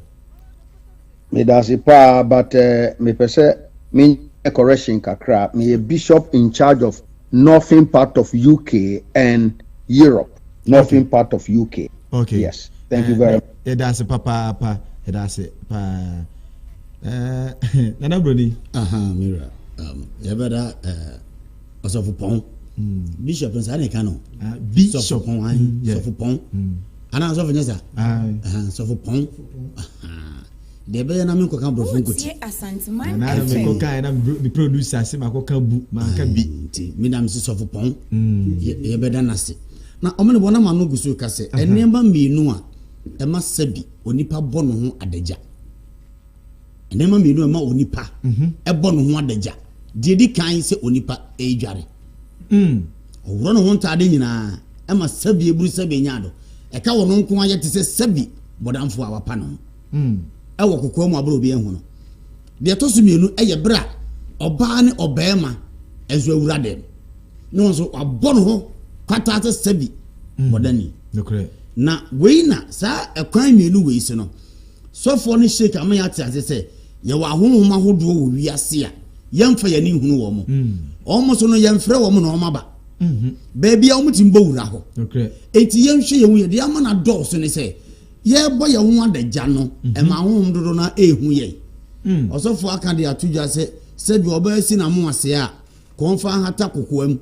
F: me dasi pa but me pese me correction kakra me a bishop in charge of northern part of UK and Europe northern part of UK
B: okay
F: yes thank you very much
B: dasi papa dasi pa nana broni
C: mira yabada osofu pon bishop nsane kano
B: bishop
C: pon sofu pon ana sofu nyesa sofu pon de be na me ko kan brofo nkuti
B: na me ko kan na me producer se ma ko kan bu ma kan bi
C: nti me na me sofu pon yabada nase na omene bona ma no gusu ka se enemba mienu a e ma sabi onipa bɔ no ho adagya enema mienu e ma onipa e bɔ no ho adagya de di kan se onipa e dware owuro no ho ntade nyina e ma sabi eburu sabi nyaado e ka wo no nko aye te se sabi bodamfo awapa no ɛwɔ kokɔ mu abro bi ehunu de to so mienu ɛyɛ bra ɔbaa ne ɔbɛɛma ɛzo awura dem no nso abɔ no ho kwata ate sabi modani na wei na saa ɛkwan mienu wei se no sɔfo ne shake amanya ate ase sɛ yɛ wɔ ahohoma hodoɔ wɔ wiase a yɛmfa yɛ ne hunu wɔ mo ɔmo so no yɛmfrɛ wɔ mo na ɔmo aba baabi a ɔmo timbo wura hɔ enti yɛnhwɛ yɛ hu yɛ de ama na dɔɔso ne sɛ yɛbɔ yɛ ho adagya no ɛma ahohom dodo na ehu yɛ ɔsɔfo aka de atodwa sɛ bi ɔbaa si na mo ase a kɔnfa hata kokoam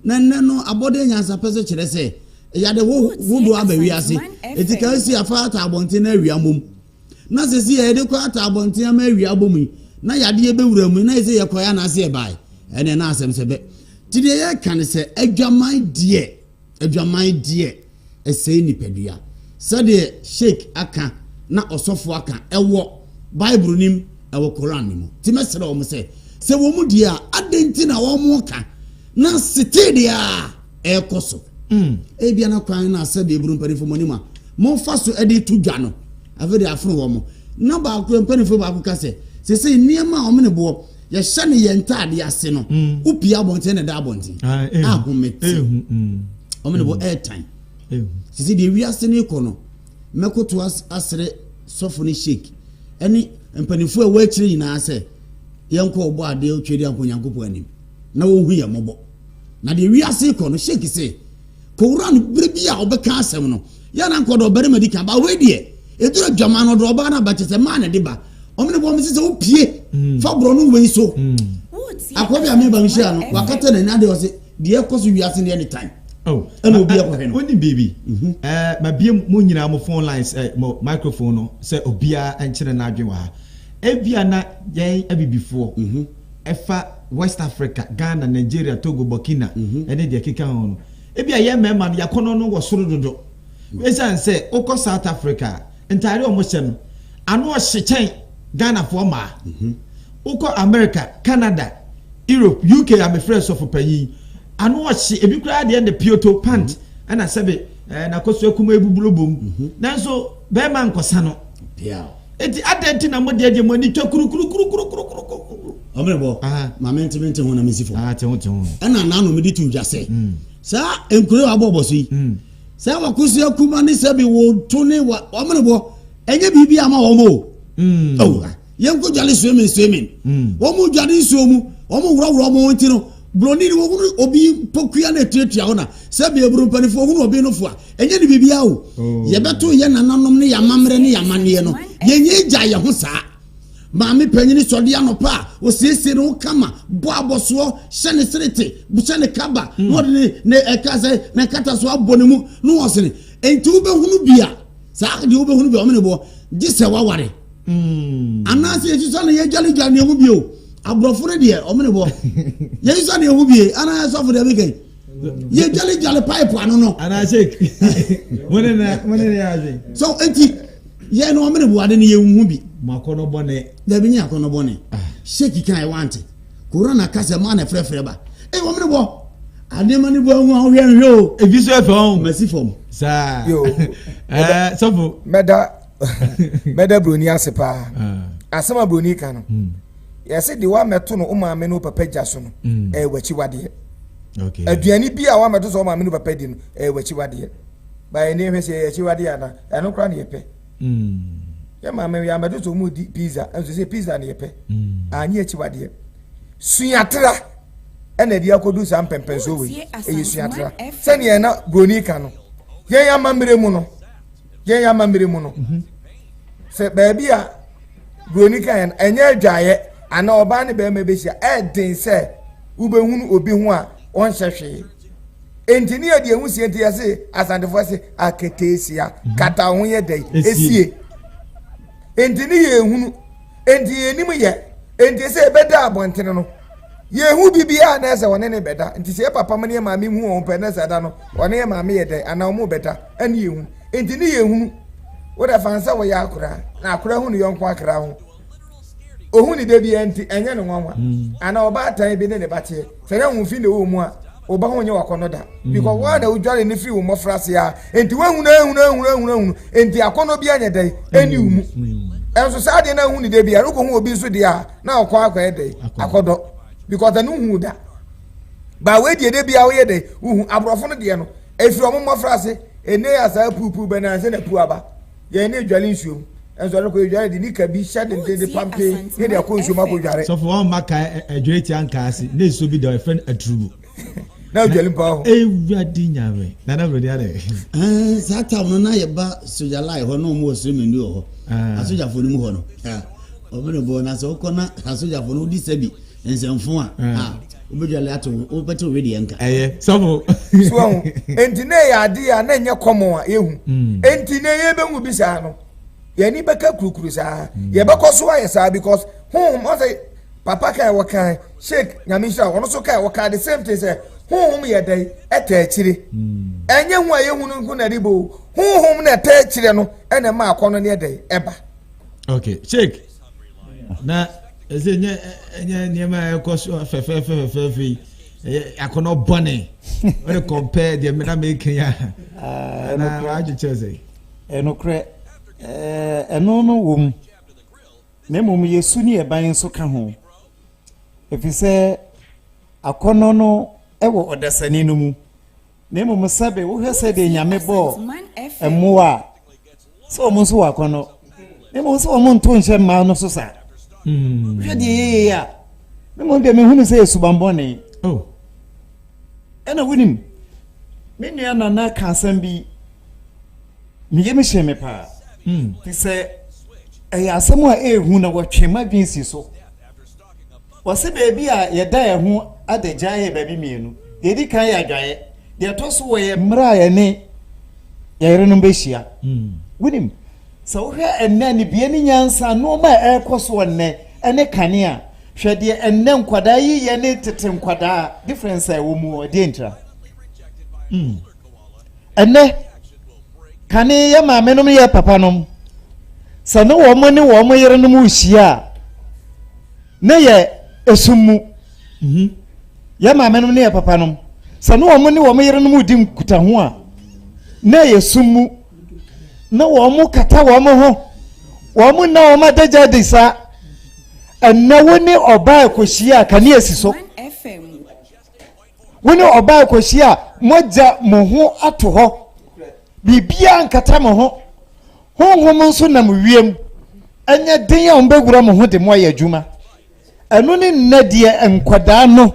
C: na nne no abɔde nyansa pɛ sɛ kyerɛ sɛ yɛde wodo aba wiase enti ka si afa ata abɔnten na awia mom na sɛ si yɛde kɔ ata abɔnten ama awia bom na yade yɛbɛwura mu na sɛ yɛkɔya na ase ɛbae ɛne na asɛm sɛ bɛ ti de yɛka ne sɛ adwaman deɛ ɛsɛe nipadua sɛdeɛ sheik aka na ɔsɔfo aka ɛwɔ bible nim ɛwɔ koran nim ti mɛsrɛ wɔn sɛ wɔn mu deɛ a adenti na wɔn mu ka na sete deɛ a ɛkɔ so ebia na kwan na asɛ beeburu mpanimfo mu anim a momfa so ɛde to dwa no afei de aforo wɔn na baako mpanimfo baako ka sɛ sɛ nneɛma a wɔn ne boɔ yɛhyɛ ne yɛn ntaade ase no upi abɔnten na da abɔnten ahomete wɔn ne boɔ airtime sisi de wiase ne kɔ no mɛkoto asere sɔfo ne shake ɛne mpanimfo a wɔakyire nyinaa sɛ yɛnkɔ ɔbɔ adeɛ otwe de ankonyankopɔ anim na wɔhu yɛ mɔbɔ na de wiase kɔ no shake sɛ kowura no bere bi a ɔbɛka asɛm no yɛna nkɔ dɔ ɔbarima di kan ba wei deɛ ɛduru adwama no dɔ ɔbaa no abakyɛ sɛ maa ne de ba ɔmene bɔ mese sɛ wopie fa borɔ no wei so akɔ bi a meba nhyia no wakata n'ani adeɛ ɔse deɛ ɛkɔ so wiase ne anytime ɛna obi akɔhwɛ no
B: woni baby ma bie mo nyinaa mo phone lines mo microphone no sɛ obia nkyere na adwen wa ha ebia na yɛn abibifoɔ ɛfa West Africa Ghana Nigeria Togo Burkina ɛne deɛ keka ho no ebia yɛ mɛma no yakɔnɔ no wɔ soro dodo esan sɛ okɔ South Africa ntare ɔmo hyɛ no ano ɔhye kyɛn Ghana for ma okɔ America Canada Europe UK amefrɛ sɔfo panyin ano ɔhye ebi kura deɛ ne pioto pant ɛna sɛbe na kɔso akuma ebubulo bom nanso bɛɛma nkɔsa no eti adenti na modde de mani to kuru
C: omrebo mama ntmente ho na mesifo
B: te ho
C: ɛna na no medi tu dwase saa enkure abɔbɔ so yi saa wakoso akuma ne sɛbe wo to ne wa omrebo enye bibi ama wo mo yenko jale swimming wo mu jade nsuo mu wo mu wura mo nti no broni ni wo obi pokua na etuatua ho na sɛbe eburu mpanifo ho na obi no fo a enye ne bibia wo ye beto ye nananom ne yamamre ne yamane no yenye gya ye ho saa maame panyini sɔde anopa o siesie no kama bo aboso hye ne serete bu hye ne kaba no ne ɛka sɛ na kata so abɔ ne mu no wɔ sene enti wo behunu bia saa de wo behunu bia o mene bo gye sɛ waware anase ye so na ye gyale ne mu bio abrofo ne de o mene bo ye so na ye mu bie ana so fo de be kan ye gyale pipe ano no
B: ana shake wone na yaje
C: so enti ye no o mene bo ade ne ye hu bi
B: makono bone
C: da bi nya akono bone shake kan I want corona kase ma na frefre ba o mene bo ade ma ne bo hu a hwe o
B: ebi so efe on
C: masi fom
B: sa yo sofo
A: meda broni asepa asema broni kan no yɛsɛ de wa mɛto no maame no papa gya so no wachi wadeɛ
B: okay
A: aduane bi a wa mɛto so maame no papa di no wachi wadeɛ ba ɛne hwɛ sɛ wachi wadeɛ ana ɛno kora ne yɛpɛ yɛ maame ya mɛto so mu di pizza ɛnso sɛ pizza ne yɛpɛ anye wachi wadeɛ suatra ɛna di akodu sa mpɛmpɛn so we ɛyɛ suatra sɛ ne na broni ka no yɛn amamire mu no sɛ baabi a broni ka ɛnyɛ adwaeɛ ana oba ne be mebehia den se ubehunu obi ho a on hwehwe entini ade ehu sie enti yase asantefo se aketesia kata ho ye dai esie entini ye ehunu enti enim ye enti se beda abontene no ye hu bibia na se woni ne beda enti se papa mane maame hu on pe na se da no woni maame ye dai ana omo beda ani ye hu entini ye ehunu wo da fansa wo ya akura na akura hu ne yonko akra ho ohun ni de bi enti enye no nwanwa ana oba atan bi ne bate se ya hu fi ne wo mu a oba ho nye wakono da because one na udware ne fi wo mofrase ya enti wehunu enti akono bia nya dai eni umu enso sa de na hu ni de bia ro ko hu obi so de a na okwa akwa de akodo because anu hu da ba we de bia wo ye de hu abrofo no de no efi o mofrase ene ya sa pupu be na se na pu aba ye ne dwale nsuo enso ro ko dwale de ni ka bi sha de pampe ye de ko nsuo ma ko dware
B: so for one maka dwale ti anka ase na so bi de friend atrubu
A: na dwale pa ho
B: ewadi nyawe na brodi ade
C: sata no na ye ba soja lai ho no mo so menu ho asoja fo ni mu ho no obere bo na so ko na asoja fo no di sabi ensemfo a obedwale ato obeto we de enka
B: so
A: enti na ya ade ya na nye komo a ehu enti na ye behu bi sa no ye ni beka kurukuru sa ye beko so aye sa because o say papa kai wakan sheik nyamisha ono so kai wakan the same thing say ye dai eta akire enye hu aye hu no na ribo na eta akire no ene ma akono ne dai eba
B: okay sheik na eze nye ma ekoso fefe akono bone when compare the na make ya na raji cheze
D: enokre eno no wom na mom yesu ni eban so ka ho efise akono no ewo odasani no mu na mom sabe wo hwese de nyame bo emoa so mo so akono na mom so mo nto nche ma no so sa hwede ya na mom de me hunu se subambone ena winim me nua na ka asem bi me ye me hye pa ti se asem a ehu na wotwema dwinsi so wose beebi a ye da ye ho adagya ye beebi mienu ye di kan ya adwaye de to so wo ye mra ye ne ye yere no behia winim so wo hwe enne ne bie ni nyansa no ma ekoso enne ene kane a hwede enne nkwada yi ye ne tete nkwada difference e wo mu o de ntra enne kane ye ma menom ye papa nom sane wo mo ne wo mo yere no mu hia ne ye esumu ye ma menom ne ye papa nom sane wo mo ne wo mo yere no mu di nkuta ho a ne ye sumu na wo mo kata wo mo ho wo mo na wo ma daja de sa enna woni oba ekohia kane asiso woni oba ekohia moja mo ho ato ho bibia nkata mo ho honhom nso nam wiem anya den a ombegura mo ho de mo ya adwuma eno ne nnadie enkwada no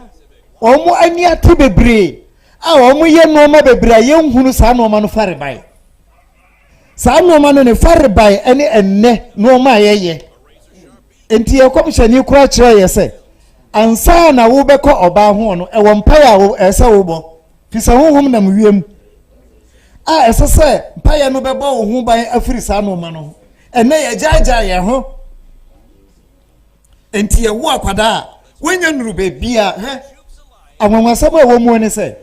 D: omo ani ate bebre a omo ye no ma bebre ye nhunu sa no ma no fare bai sa no ma no ne fare bai ene enne no ma ye enti e komshani kura kire ye se ansa na wo beko oba ho no e wo mpa ya wo ese wo bo fisa honhom nam wiem a esese mpaye no bebo wo hu ban afiri sa no ma no ene ye jaja ye ho enti ye wo akwada wenya nuru be bia anwanwa sabo wo mu ne se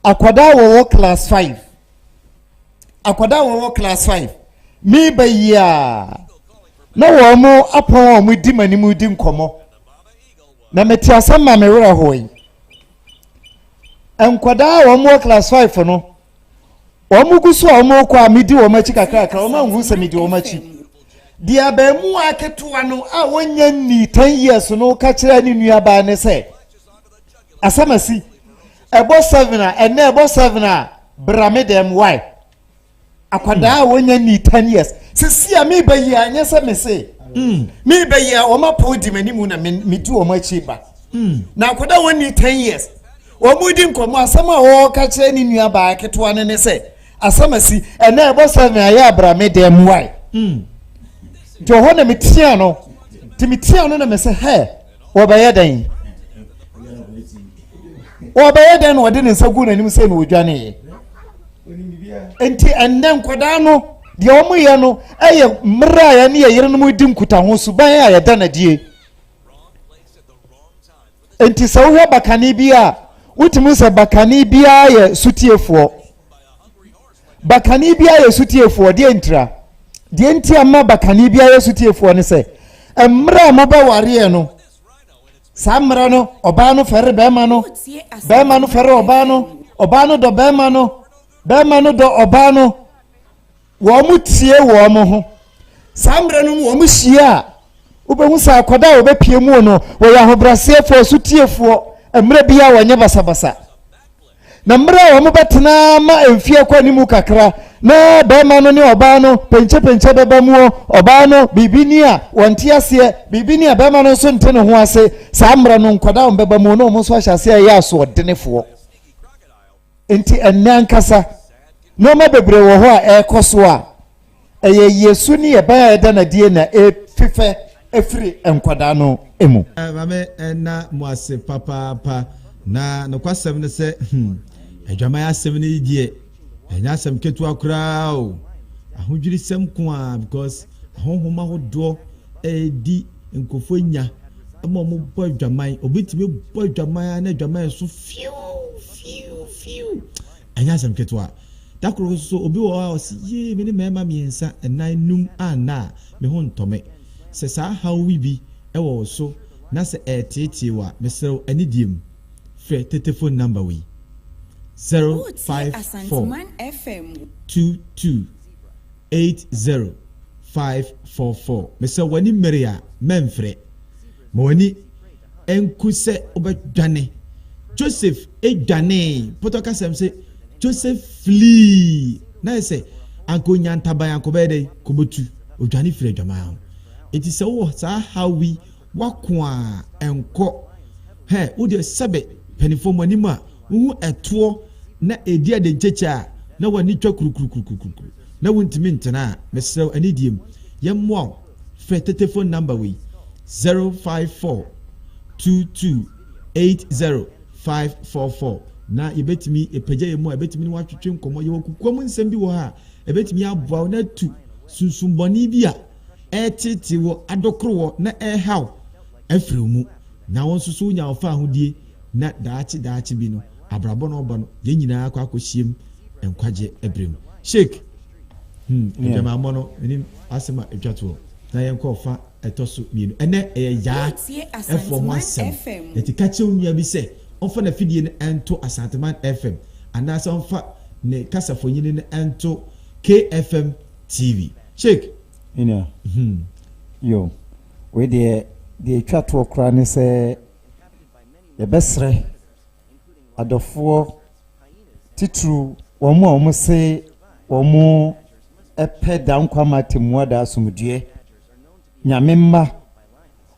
D: akwada wo class 5 akwada wo class 5 mi bayia na wo mu apon wo mu di mani mu di nkomo na meti asama me wera hoyi enkwada wo mu class 5 no omu guso omu kwa midi wo machi kakaka o mangu se midi wo machi dia ba mu aketuwa no a wonya ni 10 years no ka kira ni nua ba ne se asamasi ebo 7 a ene ebo 7 a brame dem why akwada wonya ni 10 years sisi a mi bayi anya se me se mi bayi a o ma podi mani mu na midi wo machi ba na akwada woni 10 years o mu di nkomo asama wo ka kira ni nua ba aketuwa ne se asamasi ene ebo 7 aya abrame dem why to ho na mitia no timitia no na me se he wo ba yedan wo de ne sagu na nim se no odwane enti enne nkoda no de o mu ye no eye mra ya ne yere no mu di nkuta ho su ban ya yeda na die enti so wo bakani bia wutimu se bakani bia ye sutiefo bakani bia ye sutiefo de ntra de ntia ma bakani bia ye sutiefo ne se emra ma ba ware no Samra no oba no fere bema no fere oba no do bema no do oba no wo mu tie wo mo ho samra no wo mu hia ubehu sa akoda obepie mu no wo ya hobrasefo so tiefo emre bia wonye basabasa na mra wo mu betena ma emfie kwanimu kakra na bema no ne oba no penche beba mu oba no bibinia wonte ase bibinia bema no so nte ne ho ase samra no nkoda beba mu no mo so ahyase ya so odenefo enti enankasa no ma bebre wo ho a ekoso a eye yesu ni eba eda na die na efife efiri enkwada no emu
B: mame na moase papa na no kwasem ne se adwamaya asem ne die enya asem ketu akura o ahodwiri sem ko a because ahonhoma hodo di nkofo nya ama mo bo adwaman obetime bo adwaman na adwaman so fiu enya asem ketu a dakoro so obi wo a osi ye me ne mema miensa enan num ana me ho ntome se sa hawi bi ewo so na se etete wa mesrew anidiem fe telephone number we 05422805544 mesrew wani meria memfre moni enkuse obedwane Joseph edwane potoka semse Joseph flee na say anko nyantaban anko bede kobotu odwane fire dwama it is so how we wakwa enko he wo de sebe penifo manima hu eto na edia de checha na wani twa kurukuru na wontimi ntena mesrew anidiem yemmo fe telephone number we 05422805544 na yebetimi epeja yemu ebetimi ni watwetwe nkomo ye wokukwam nsem bi wo ha ebetimi aboa na tu sunsumboni bi a etiti wo adokro na ehaw afremu na won susu nya ofa ahodie na daachi bi no abrabo no oba no ye nyina akwakohiem enkwaje ebrem shake ejama mono enim asema etwato na yenko ofa etoso mienu ene ya efo asem etikache onua bi se onfa na fidie ne ento Asanteman FM anasa onfa ne kasafonyine ne ento KFM TV shake
D: ina yo we de twato okra ne se ye besre adofo titru womo se womo epeda nkwama temua da asumdue nyamemma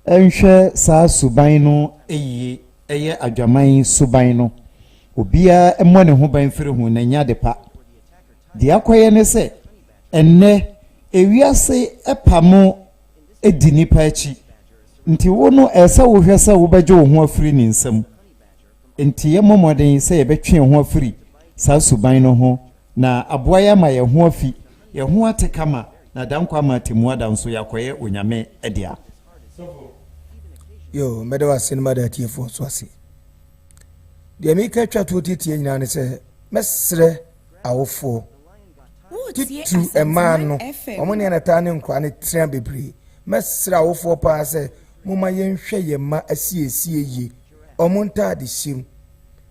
D: enhwe saa suban no eye adwaman suban no obia emmɔ ne ho ban firi hu na nya de pa de akoye ne se enne ewiase epamo edi nipa achi nti wo no esa wo hwɛ sɛ wo bɛgye wo ho afiri ne nsam nti ye momoden sɛ ye betwe ho afiri saa suban no ho na aboa ya ma ye ho afi ye ho atekama na dankwa ma temu ada nso yakoye onyame edia
A: yo medawa sinema da tiefo so ase de mi ka twa to titie nyina ne se mesre awofo titu emano omone na ta ne nkwa ne trea bebre mesre awofo pa se moma yenhwe ye ma asiesie yi omonta de shim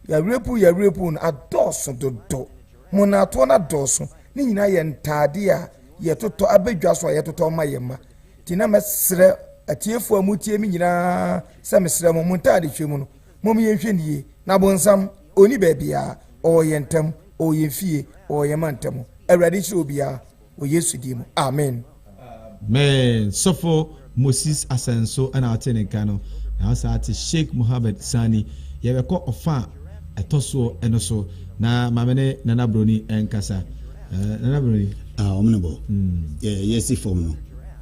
A: ya repu na adoso dodo mona to na doso ni nyina ye ntade a ye toto abedwa so ye toto ma ye ma ti na mesre atiefo amutie mi nyina se mesre mo monta de hwemu no mom yenhwe nie na bonsam oni baabia o yentam o yefie o yemantam awrade chi obia o Yesu di mu amen
B: sofo Moses Asenso ana ateneka no na ati Sheikh Mohammed Sani yebeko ofa etoso enoso na mamene nana broni enkasa nana broni
C: omene bo yes form no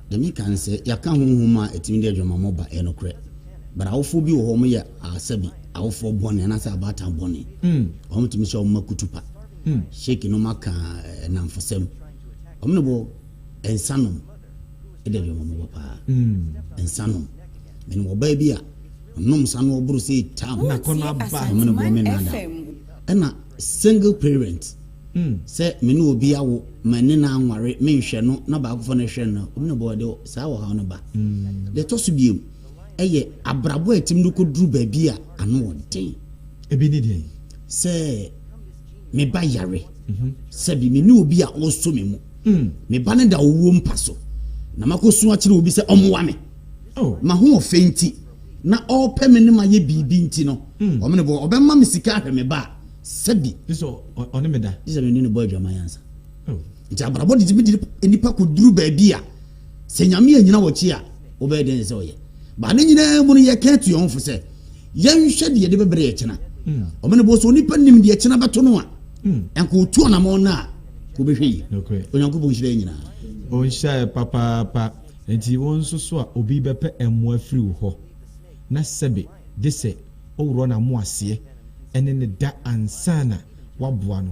C: de mi kan se yaka honhoma etimi de adwama moba enokre bara awofo bi wo ho ya asabi awofo bone na sa abata bone omtimi sha omma kutupa Sheikh no maka namfosem omene bo ensanom ede adwama moba pa ensanom meni wo ba bi a nom sanu oburu se tam
B: na kono aba
C: omene bo me nada ena single parent se meni obi awo mani na anware menhwe no na ba akofo na hwe no omne bo de sa wo ha no ba de to so biem ɛyɛ abrabo etim no koduru baabi a ano wonten
B: ebi ni dey
C: sɛ me ba yare sɛ bi me ne obi a ɔso me mu me ba ne da owuo mpa so na makoso akyere obi sɛ ɔmoa me ma ho ofenti na ɔpɛ me ne ma ye bibi nti no ɔmene bo ɔbɛma me sika ahwɛ me ba sɛ bi
B: so ɔne me da
C: sɛ me ne boy dwama yansa nti abrabo de nipa koduru baabi a sɛ nyame anyina wɔkyi a wobɛyɛ den sɛ ɔyɛ ba ne nyina mu no yɛ ka tuɔmfo sɛ yɛnhwɛ de yɛde bɛbrɛ yɛkyena ɔmene bo so nipa nim de yɛkyena bɛto no a ɛnko otu na mo na ko bɛhwɛ yi onyankopɔn hyira nyina
B: ɔnhyɛ papa nti wɔn nso so a obi bɛpɛ ɛmmoa firi wo hɔ na sɛbe de sɛ ɔworɔ na mo aseɛ ɛne ne da ansana waboa no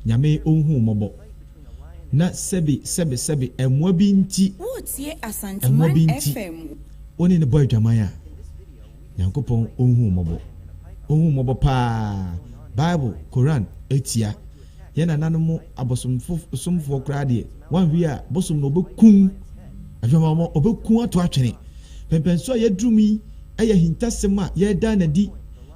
B: nyame ɔnhu mmɔbɔ na sɛbe ɛmmoa bi nti ɛmmoa bi nti ɔne ne bɔ adwaman a nyankopɔn ɔnhu mmɔbɔ paa Bible Quran etia yɛna nanom abosomfoɔ koraa deɛ wanwie a bosom no ɔbɛkum adwamama ɔbɛkum ato atwene pɛmpɛnso a yɛduru mi ɛyɛ hintasɛm a yɛda na di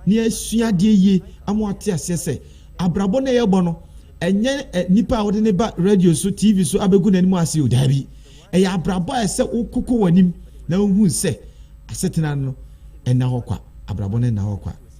B: ne asua adeɛ yie ama ate aseɛ sɛ abrabɔ na yɛbɔ no ɛnyɛ nipa a wɔde ne ba radio so TV so abɛgu n'anim ase o daabi ɛyɛ abrabɔ a ɛsɛ wokoko w'anim na wohu sɛ asetena no ɛna hɔ kwa abrabɔ no ɛna hɔ kwa